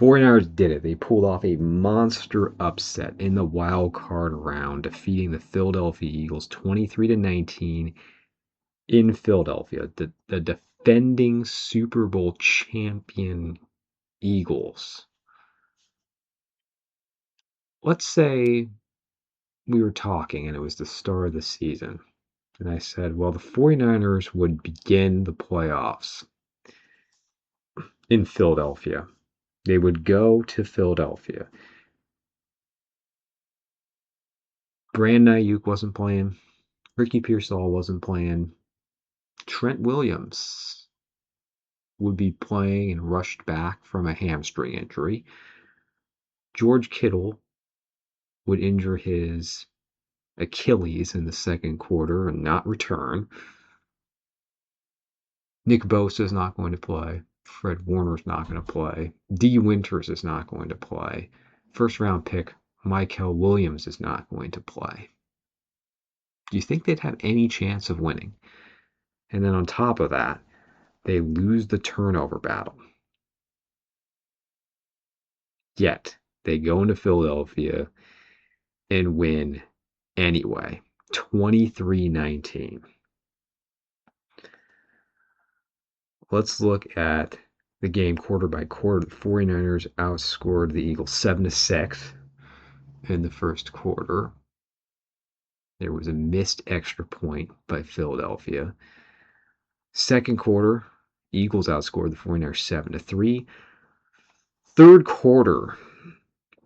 49ers did it. They pulled off a monster upset in the wild card round, defeating the Philadelphia Eagles 23-19 in Philadelphia. The defending Super Bowl champion Eagles. Let's say we were talking and it was the start of the season. And I said, well, the 49ers would begin the playoffs in Philadelphia. They would go to Philadelphia. Brandon Ayuk wasn't playing. Ricky Pearsall wasn't playing. Trent Williams would be playing and rushed back from a hamstring injury. George Kittle would injure his Achilles in the second quarter and not return. Nick Bosa is not going to play. Fred Warner's not going to play. D. Winters is not going to play. First round pick Mykel Williams is not going to play. Do you think they'd have any chance of winning? And then on top of that, they lose the turnover battle. Yet, they go into Philadelphia and win anyway, 23-19. Let's look at the game quarter by quarter. The 49ers outscored the Eagles 7-6 in the first quarter. There was a missed extra point by Philadelphia. Second quarter, Eagles outscored the 49ers 7-3. Third quarter,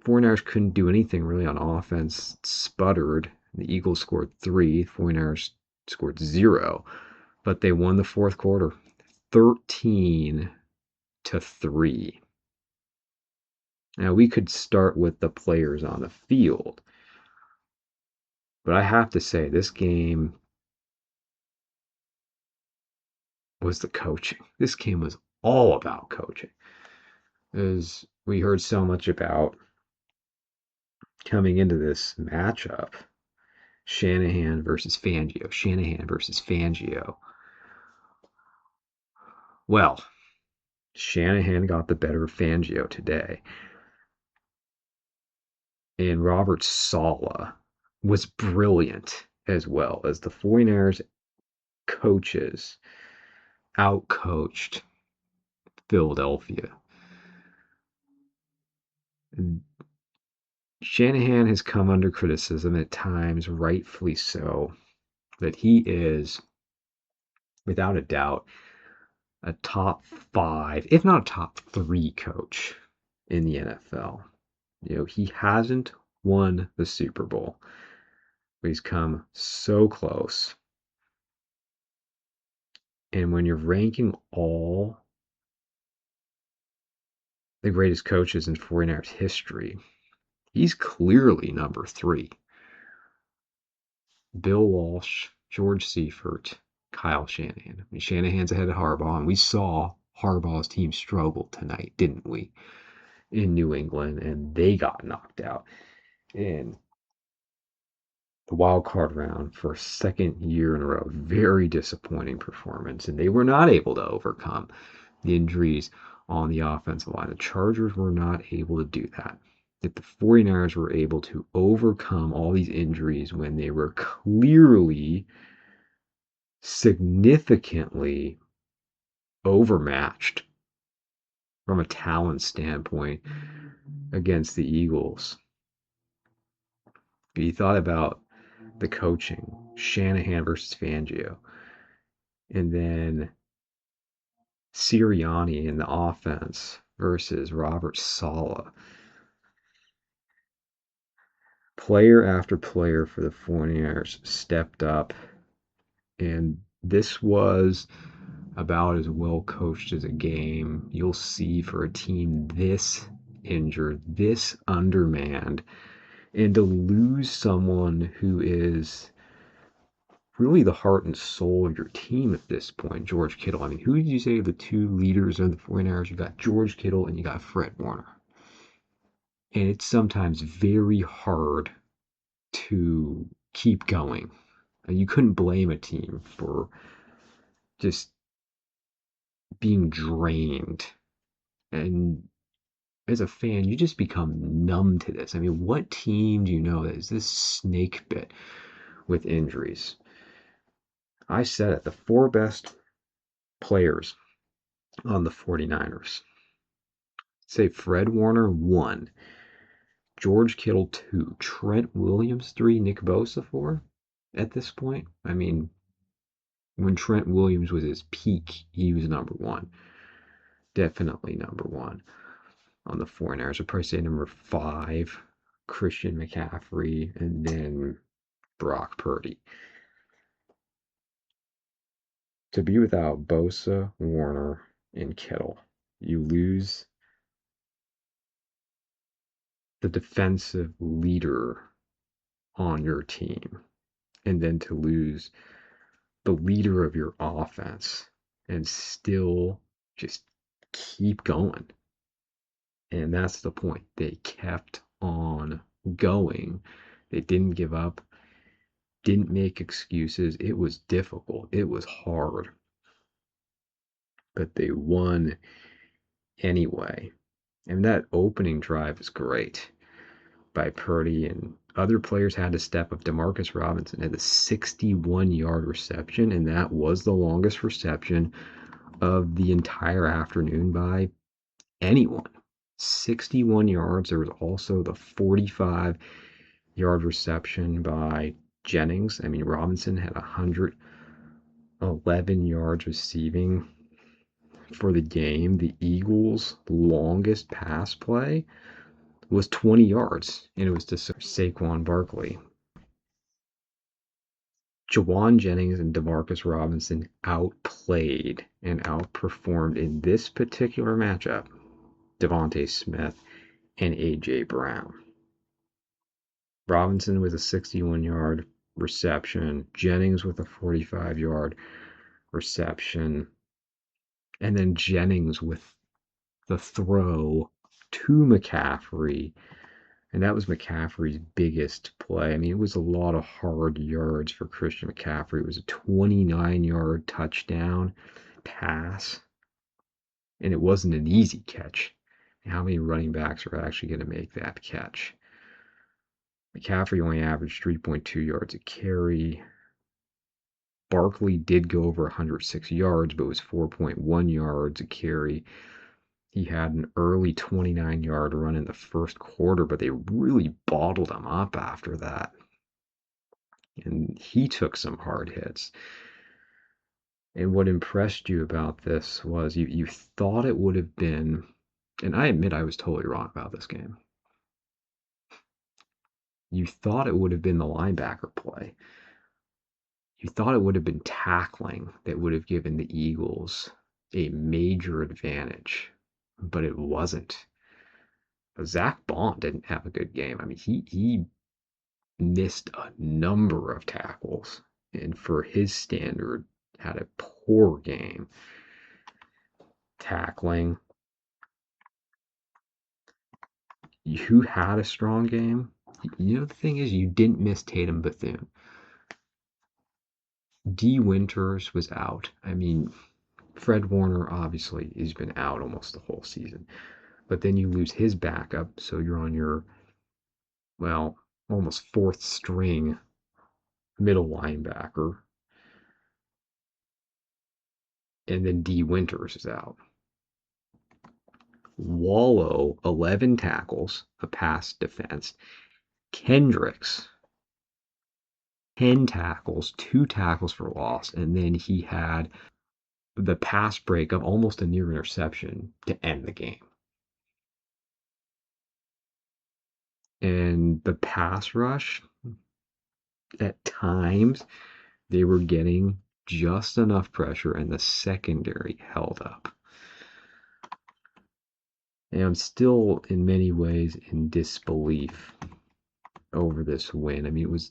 49ers couldn't do anything really on offense. Sputtered. The Eagles scored 3. 49ers scored 0. But they won the fourth quarter 13-3. Now, we could start with the players on the field. But I have to say, this game was the coaching. This game was all about coaching. As we heard so much about coming into this matchup, Shanahan versus Fangio. Shanahan versus Fangio. Well, Shanahan got the better of Fangio today. And Robert Saleh was brilliant as well, as the 49ers coaches outcoached Philadelphia. Shanahan has come under criticism at times, rightfully so, that he is, without a doubt, a top 5, if not a top 3 coach in the NFL. You know, he hasn't won the Super Bowl, but he's come so close. And when you're ranking all the greatest coaches in 49ers history, he's clearly number 3. Bill Walsh, George Seifert, Kyle Shanahan. I mean, Shanahan's ahead of Harbaugh, and we saw Harbaugh's team struggle tonight, didn't we? In New England, and they got knocked out in the wild card round for a second year in a row. Very disappointing performance, and they were not able to overcome the injuries on the offensive line. The Chargers were not able to do that. That the 49ers were able to overcome all these injuries when they were clearly significantly overmatched from a talent standpoint against the Eagles. You thought about the coaching, Shanahan versus Fangio, and then Sirianni in the offense versus Robert Saleh. Player after player for the 49ers stepped up, and this was about as well coached as a game you'll see for a team this injured, this undermanned, and to lose someone who is really the heart and soul of your team at this point, George Kittle. I mean, who did you say are the 2 leaders of the 49ers? You got George Kittle and you got Fred Warner. And it's sometimes very hard to keep going. You couldn't blame a team for just being drained. And as a fan, you just become numb to this. I mean, what team do you know that is this snake bit with injuries? I said it, the four best players on the 49ers. Say Fred Warner 1, George Kittle 2, Trent Williams 3, Nick Bosa 4 at this point. I mean, when Trent Williams was his peak, he was number 1. Definitely number 1 on the 49ers. I'd probably say number 5, Christian McCaffrey, and then Brock Purdy. To be without Bosa, Warner, and Kittle, you lose the defensive leader on your team, and then to lose the leader of your offense and still just keep going. And that's the point. They kept on going. They didn't give up, didn't make excuses. It was difficult, it was hard, but they won anyway. And that opening drive is great by Purdy, and other players had to step up. Demarcus Robinson had a 61-yard reception, and that was the longest reception of the entire afternoon by anyone. 61 yards. There was also the 45-yard reception by Jennings. I mean, Robinson had 111 yards receiving for the game. The Eagles' longest pass play was 20 yards, and it was to Saquon Barkley. Jauan Jennings and Demarcus Robinson outplayed and outperformed in this particular matchup Devontae Smith and A.J. Brown. Robinson with a 61-yard reception, Jennings with a 45-yard reception, and then Jennings with the throw to McCaffrey. And that was McCaffrey's biggest play. I mean, it was a lot of hard yards for Christian McCaffrey. It was a 29-yard touchdown pass, and it wasn't an easy catch. How many running backs are actually going to make that catch? McCaffrey only averaged 3.2 yards a carry. Barkley did go over 106 yards, but it was 4.1 yards a carry. He had an early 29-yard run in the first quarter, but they really bottled him up after that. And he took some hard hits. And what impressed you about this was you thought it would have been, and I admit I was totally wrong about this game. You thought it would have been the linebacker play. You thought it would have been tackling that would have given the Eagles a major advantage, but it wasn't. Zach Bond didn't have a good game. I mean, he missed a number of tackles, and for his standard, had a poor game tackling. Who had a strong game? You know, the thing is, you didn't miss Tatum Bethune. D. Winters was out. I mean, Fred Warner, obviously, he's been out almost the whole season. But then you lose his backup, so you're on your, well, almost fourth string middle linebacker. And then D. Winters is out. Wallow, 11 tackles, a pass defense. Kendricks, 10 tackles, 2 tackles for loss. And then he had the pass break of almost a near interception to end the game. And the pass rush, at times, they were getting just enough pressure, and the secondary held up. And I'm still, in many ways, in disbelief over this win. I mean, it was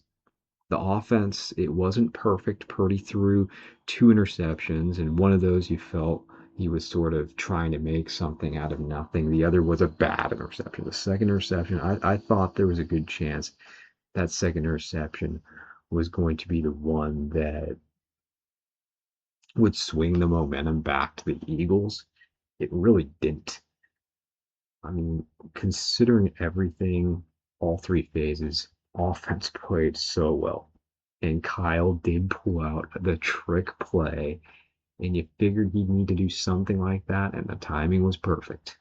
the offense, it wasn't perfect. Purdy threw 2 interceptions, and one of those you felt he was sort of trying to make something out of nothing. The other was a bad interception. The second interception, I thought there was a good chance that second interception was going to be the one that would swing the momentum back to the Eagles. It really didn't. I mean, considering everything, all three phases, offense played so well. And Kyle did pull out the trick play, and you figured he'd need to do something like that, and the timing was perfect.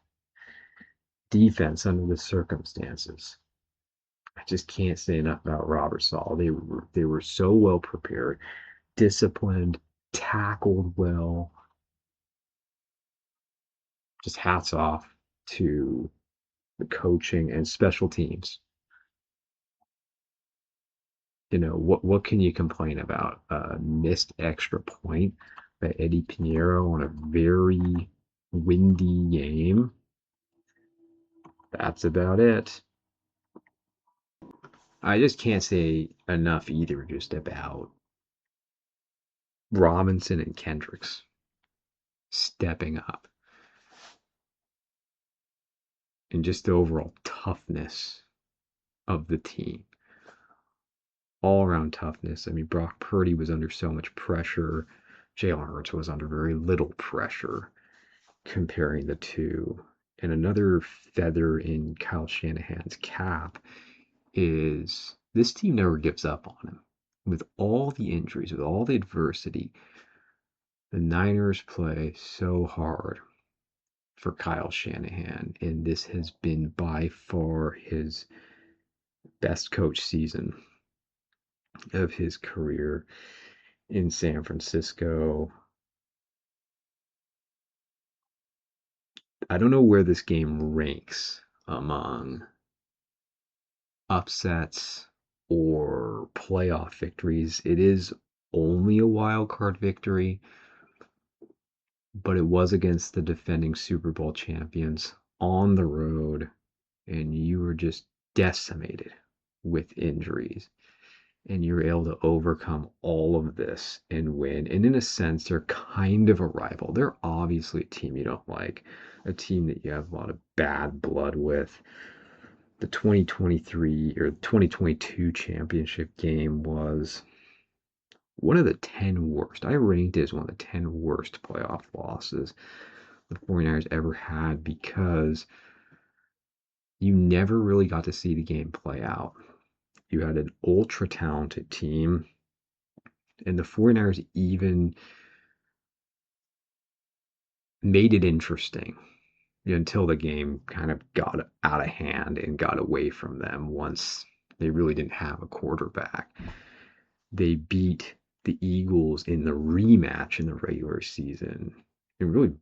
Defense under the circumstances. I just can't say enough about Robert Sala. They were so well prepared, disciplined, tackled well. Just hats off to the coaching and special teams. What can you complain about? A missed extra point by Eddie Pinheiro on a very windy game. That's about it. I just can't say enough either just about Robinson and Kendricks stepping up and just the overall toughness of the team. All around toughness. I mean, Brock Purdy was under so much pressure. Jalen Hurts was under very little pressure comparing the two. And another feather in Kyle Shanahan's cap is this team never gives up on him. With all the injuries, with all the adversity, the Niners play so hard for Kyle Shanahan, and this has been by far his best coach season of his career in San Francisco. I don't know where this game ranks among upsets or playoff victories. It is only a wild card victory, but it was against the defending Super Bowl champions on the road, and you were just decimated with injuries. And you're able to overcome all of this and win. And in a sense, they're kind of a rival. They're obviously a team you don't like, a team that you have a lot of bad blood with. The 2023 or 2022 championship game was one of the 10 worst. I ranked it as one of the 10 worst playoff losses the 49ers ever had because you never really got to see the game play out. You had an ultra talented team, and the 49ers even made it interesting until the game kind of got out of hand and got away from them once they really didn't have a quarterback. They beat the Eagles in the rematch in the regular season and really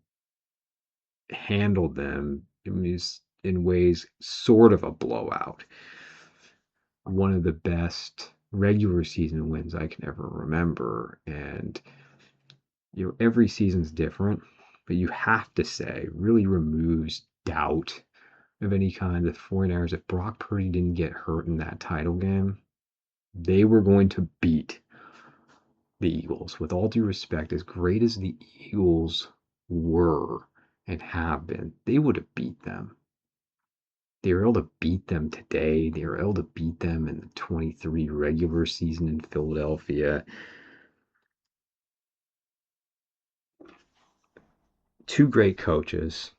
handled them in ways sort of a blowout. One of the best regular season wins I can ever remember. And every season's different, but you have to say really removes doubt of any kind. The 49ers, if Brock Purdy didn't get hurt in that title game, they were going to beat the Eagles. With all due respect, as great as the Eagles were and have been, they would have beat them. They were able to beat them today. They were able to beat them in the 23 regular season in Philadelphia. Two great coaches,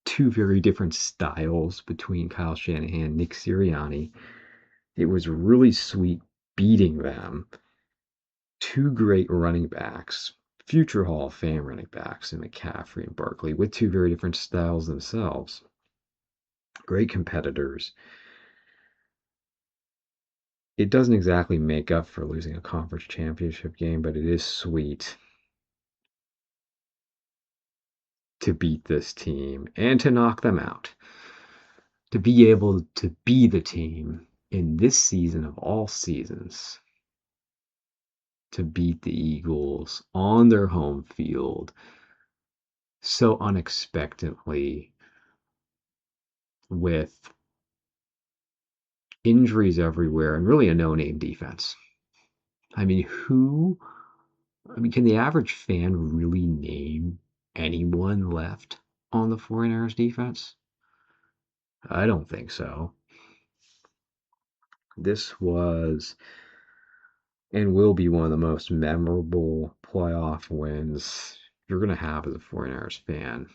two very different styles between Kyle Shanahan and Nick Sirianni. It was really sweet beating them. Two great running backs, future Hall of Fame running backs in McCaffrey and Barkley, with two very different styles themselves. Great competitors. It doesn't exactly make up for losing a conference championship game, but it is sweet to beat this team and to knock them out. To be able to be the team in this season of all seasons to beat the Eagles on their home field so unexpectedly with injuries everywhere and really a no-name defense. I mean, can the average fan really name anyone left on the 49ers defense? I don't think so. This was and will be one of the most memorable playoff wins you're going to have as a 49ers fan.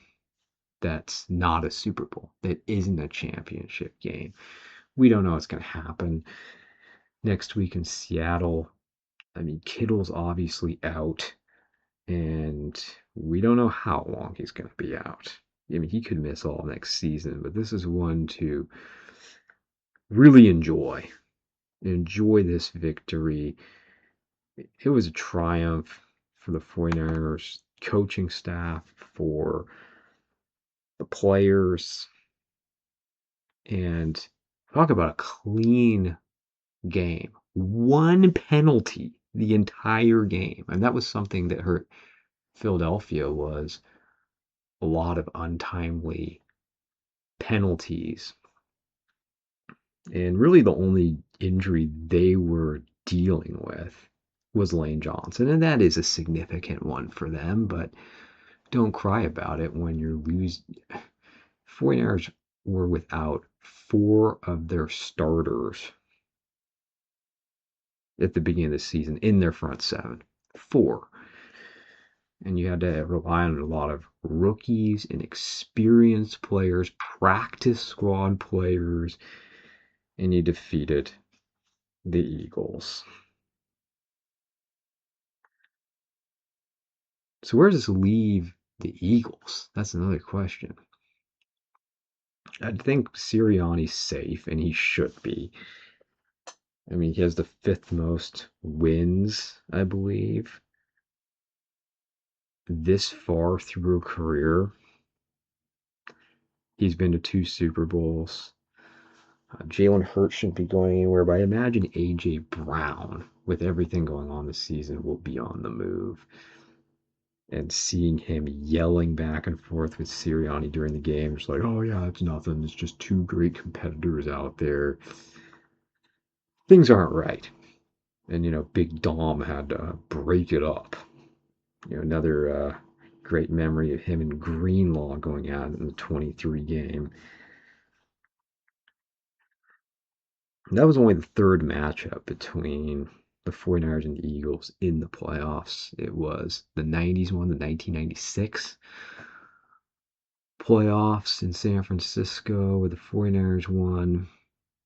that's not a Super Bowl, that isn't a championship game. We don't know what's going to happen next week in Seattle. I mean, Kittle's obviously out, and we don't know how long he's going to be out. I mean, he could miss all next season, but this is one to really enjoy. Enjoy this victory. It was a triumph for the 49ers coaching staff, for the players, and talk about a clean game. One penalty the entire game, and that was something that hurt Philadelphia, was a lot of untimely penalties. And really the only injury they were dealing with was Lane Johnson, and that is a significant one for them, but don't cry about it when you're losing. 49ers were without 4 of their starters at the beginning of the season in their front 7. 4. And you had to rely on a lot of rookies and experienced players, practice squad players, and you defeated the Eagles. So where does this leave the Eagles? That's another question. I think Sirianni's safe, and he should be. I mean, he has the 5th most wins, I believe, this far through a career. He's been to 2 Super Bowls. Jalen Hurts shouldn't be going anywhere, but I imagine A.J. Brown, with everything going on this season, will be on the move. And seeing him yelling back and forth with Sirianni during the game, just like, oh yeah, it's nothing. It's just 2 great competitors out there. Things aren't right. And, Big Dom had to break it up. Another great memory of him and Greenlaw going out in the 23 game. That was only the 3rd matchup between the 49ers and the Eagles in the playoffs. It was the 90s one, the 1996 playoffs in San Francisco, where the 49ers won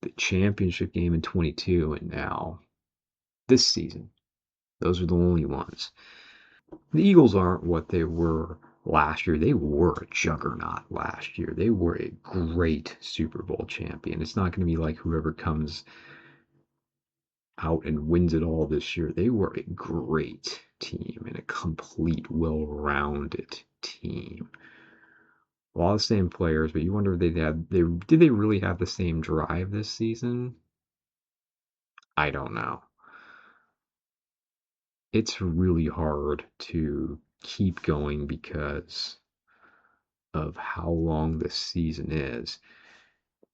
the championship game in 22, and now this season. Those are the only ones. The Eagles aren't what they were last year. They were a juggernaut last year. They were a great Super Bowl champion. It's not going to be like whoever comes out and wins it all this year. They were a great team and a complete, well-rounded team. A lot of the same players, but you wonder if did they really have the same drive this season? I don't know. It's really hard to keep going because of how long this season is.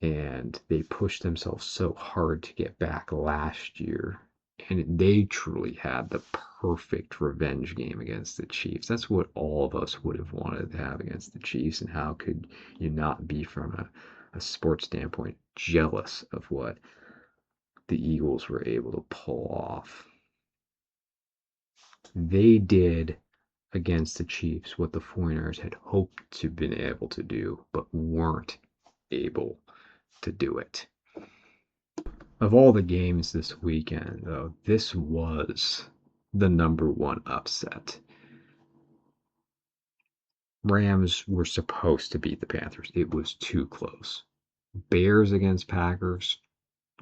And they pushed themselves so hard to get back last year. And they truly had the perfect revenge game against the Chiefs. That's what all of us would have wanted to have against the Chiefs. And how could you not be, from a sports standpoint, jealous of what the Eagles were able to pull off? They did against the Chiefs what the 49ers had hoped to have been able to do, but weren't able to do it. Of all the games this weekend, though, this was the number 1 upset. Rams were supposed to beat the Panthers. It was too close. Bears against Packers.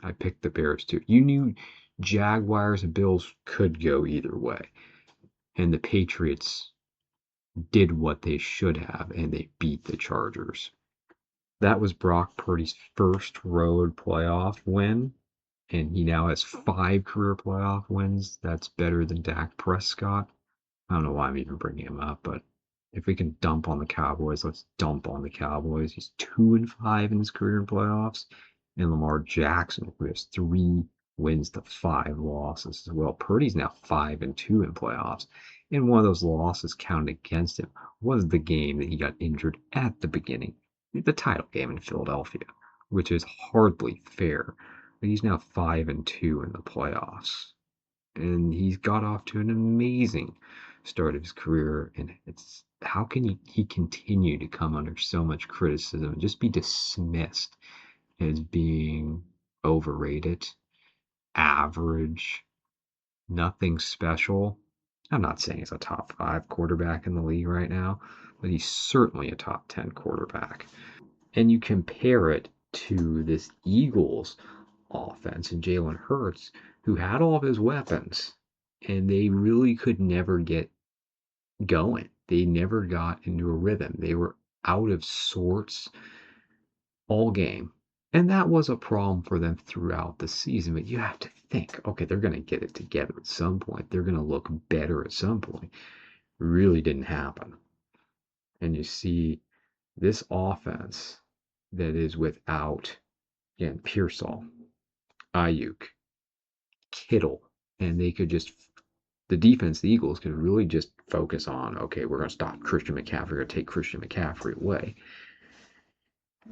I picked the Bears too. You knew Jaguars and Bills could go either way. And the Patriots did what they should have, and they beat the Chargers. That was Brock Purdy's first road playoff win, and he now has 5 career playoff wins. That's better than Dak Prescott. I don't know why I'm even bringing him up, but if we can dump on the Cowboys, let's dump on the Cowboys. He's 2-5 in his career in playoffs, and Lamar Jackson, who has 3 wins to 5 losses as well. Purdy's now 5-2 in playoffs, and one of those losses counted against him was the game that he got injured at the beginning, the title game in Philadelphia, which is hardly fair. But he's now 5-2 in the playoffs, and he's got off to an amazing start of his career, and it's how can he continue to come under so much criticism and just be dismissed as being overrated, average, nothing special? I'm not saying he's a top 5 quarterback in the league right now, but he's certainly a top 10 quarterback. And you compare it to this Eagles offense and Jalen Hurts, who had all of his weapons, and they really could never get going. They never got into a rhythm. They were out of sorts all game. And that was a problem for them throughout the season. But you have to think, okay, they're going to get it together at some point. They're going to look better at some point. Really didn't happen. And you see this offense that is without, again, Pearsall, Ayuk, Kittle, and they could just the defense, the Eagles, could really just focus on, okay, we're going to stop Christian McCaffrey or take Christian McCaffrey away.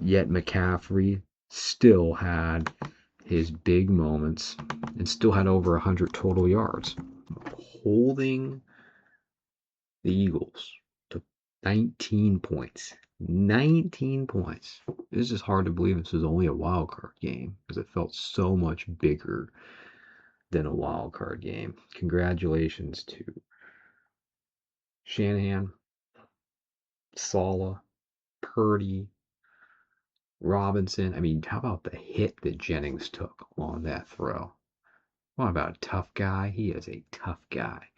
Yet McCaffrey still had his big moments and still had over 100 total yards, holding the Eagles to 19 points. 19 points. It's just hard to believe this was only a wild card game because it felt so much bigger than a wild card game. Congratulations to Shanahan, Saleh, Purdy, Robinson. I mean, how about the hit that Jennings took on that throw? What about a tough guy? He is a tough guy.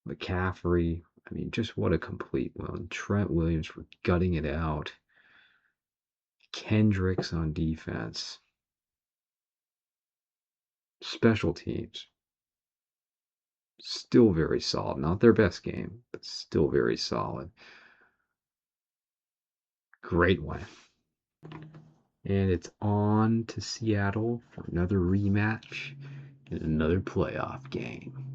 McCaffrey, I mean, just what a complete one. Trent Williams for gutting it out. Kendricks on defense. Special teams. Still very solid. Not their best game, but still very solid. Great win. And it's on to Seattle for another rematch and another playoff game.